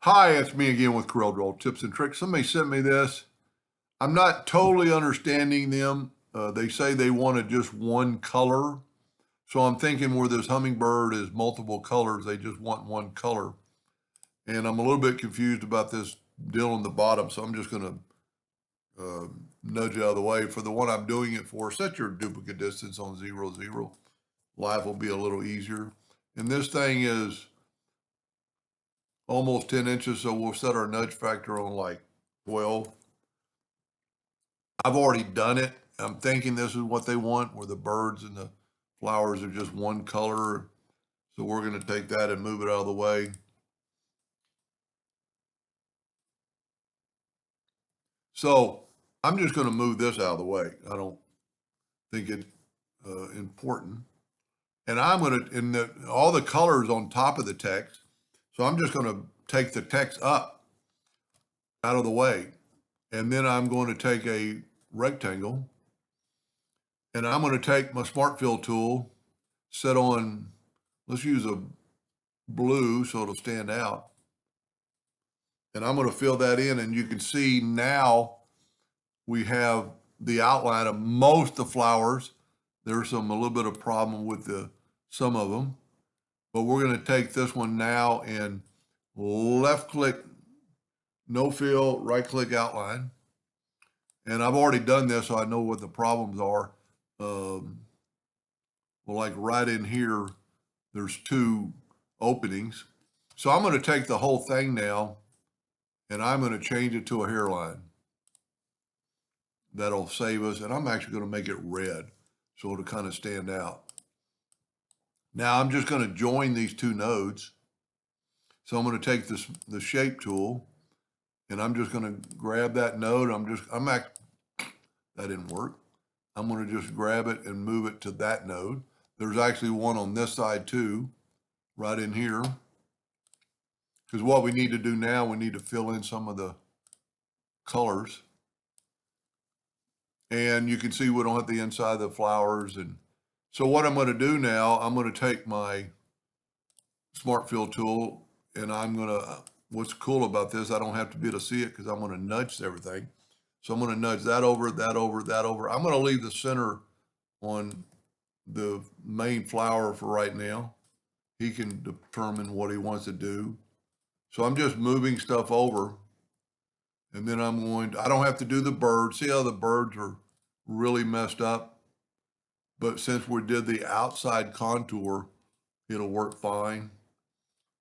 Hi, it's me again with CorelDraw Tips and Tricks. Somebody sent me this. I'm not totally understanding them. They say they wanted just one color. So I'm thinking where this hummingbird is multiple colors, they just want one color. And I'm a little bit confused about this deal on the bottom. So I'm just going to nudge it out of the way. For the one I'm doing it for, set your duplicate distance on 0, 0. Life will be a little easier. And this thing is almost 10 inches, so we'll set our nudge factor on like 12. I've already done it. I'm thinking this is what they want, where the birds and the flowers are just one color. So we're going to take that and move it out of the way. So I'm just going to move this out of the way. I don't think it's important. And I'm going to, and all the colors on top of the text. So I'm just going to take the text up out of the way. And then I'm going to take a rectangle and I'm going to take my Smart Fill tool, set on, let's use a blue so it'll stand out. And I'm going to fill that in, and you can see now we have the outline of most of the flowers. There's a little bit of problem with some of them, but we're going to take this one now and left click, no fill, right click outline. And I've already done this, so I know what the problems are. Well, like right in here, there's two openings. So I'm going to take the whole thing now and I'm going to change it to a hairline. That'll save us. And I'm actually going to make it red so it'll kind of stand out. Now I'm just going to join these two nodes. So I'm going to take the shape tool and I'm just going to grab that node. That didn't work. I'm going to just grab it and move it to that node. There's actually one on this side too, right in here. Because what we need to do now, we need to fill in some of the colors. And you can see we don't have the inside of the flowers. And so what I'm going to do now, I'm going to take my Smart Fill tool and what's cool about this, I don't have to be able to see it because I'm going to nudge everything. So I'm going to nudge that over, that over, that over. I'm going to leave the center on the main flower for right now. He can determine what he wants to do. So I'm just moving stuff over. And then I don't have to do the birds. See how the birds are really messed up? But since we did the outside contour, it'll work fine.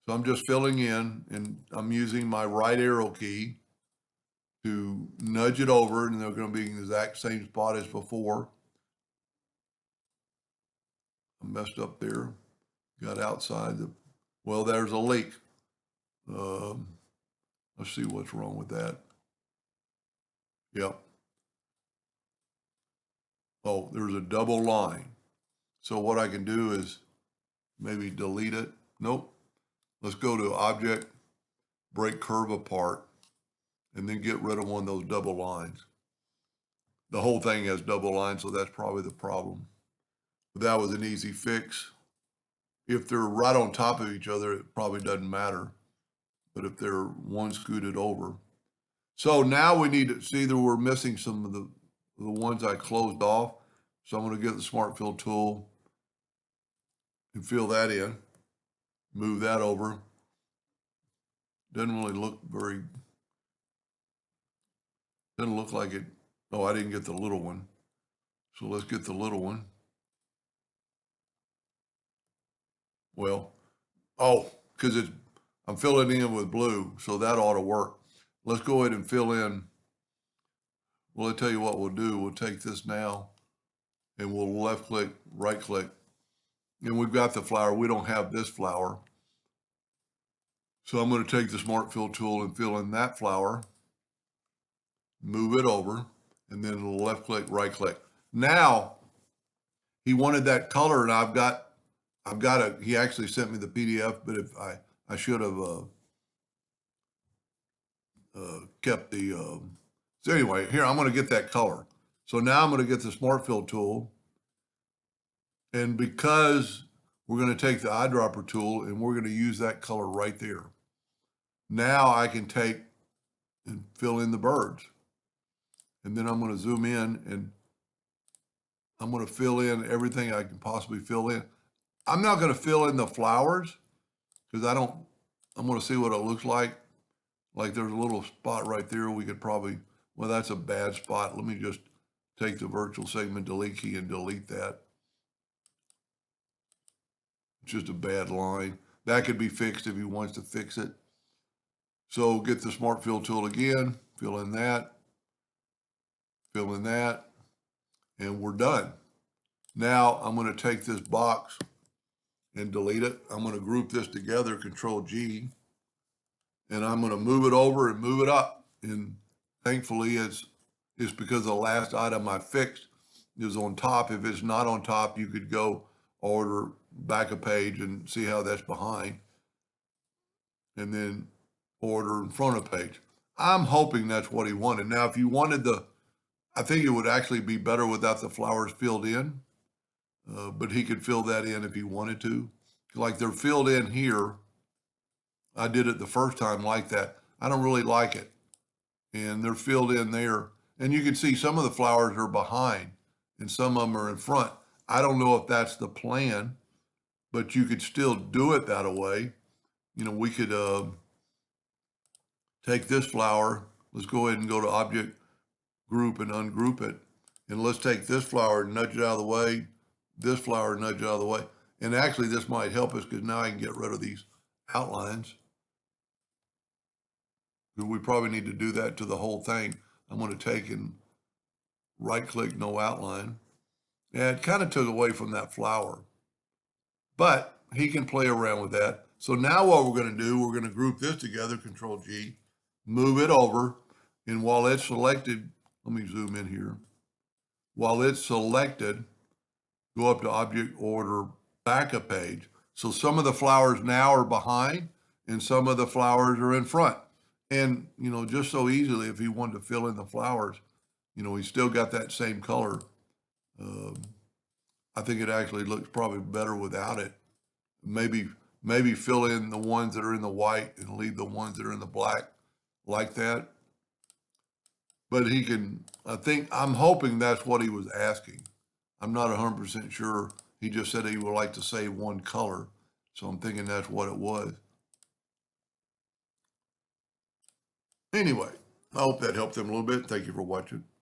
So I'm just filling in and I'm using my right arrow key to nudge it over, and they're going to be in the exact same spot as before. I messed up there. Got outside well, there's a leak. Let's see what's wrong with that. Yep. Oh, there's a double line. So what I can do is maybe delete it. Nope. Let's go to Object, Break Curve Apart, and then get rid of one of those double lines. The whole thing has double lines, so that's probably the problem. But that was an easy fix. If they're right on top of each other, it probably doesn't matter. But if they're one scooted over. So now we need to see that we're missing some of the ones I closed off. So I'm going to get the Smart Fill tool and fill that in. Move that over. Doesn't really look doesn't look like it. Oh, I didn't get the little one. So let's get the little one. Well, because I'm filling in with blue, so that ought to work. Let's go ahead and fill in. Well, I'll tell you what we'll do. We'll take this now and we'll left click, right click. And we've got the flower. We don't have this flower. So I'm going to take the Smart Fill tool and fill in that flower, move it over, and then left click, right click. Now, he wanted that color, and I've got he actually sent me the PDF, but if I should have kept the, so anyway, here, I'm going to get that color. So now I'm going to get the Smart Fill tool, and because we're going to take the eyedropper tool and we're going to use that color right there. Now I can take and fill in the birds. And then I'm going to zoom in and I'm going to fill in everything I can possibly fill in. I'm not going to fill in the flowers because I'm going to see what it looks like. Like there's a little spot right there. We could probably, well, that's a bad spot. Let me just take the virtual segment delete key and delete that. It's just a bad line. That could be fixed if he wants to fix it. So get the Smart Fill tool again, fill in that, and we're done. Now I'm going to take this box and delete it. I'm going to group this together, Control G, and I'm going to move it over and move it up. And thankfully it's because the last item I fixed is on top. If it's not on top, you could go order back a page and see how that's behind, and then order in front of page. I'm hoping that's what he wanted. Now, if you wanted I think it would actually be better without the flowers filled in, but he could fill that in if he wanted to. Like they're filled in here. I did it the first time like that. I don't really like it. And they're filled in there. And you can see some of the flowers are behind and some of them are in front. I don't know if that's the plan, but you could still do it that way. You know, we could take this flower. Let's go ahead and go to Object Group and ungroup it. And let's take this flower and nudge it out of the way. This flower, nudge it out of the way. And actually, this might help us because now I can get rid of these outlines. We probably need to do that to the whole thing. I'm going to take and right-click No Outline. And it kind of took away from that flower. But he can play around with that. So now what we're going to do, we're going to group this together, Control G, move it over. And while it's selected, let me zoom in here. While it's selected, go up to Object, Order, Backup Page. So some of the flowers now are behind and some of the flowers are in front. And, you know, just so easily, if he wanted to fill in the flowers, you know, he's still got that same color. I think it actually looks probably better without it. Maybe fill in the ones that are in the white and leave the ones that are in the black like that. But he can, I'm hoping that's what he was asking. I'm not 100% sure. He just said he would like to save one color. So I'm thinking that's what it was. Anyway, I hope that helped them a little bit. Thank you for watching.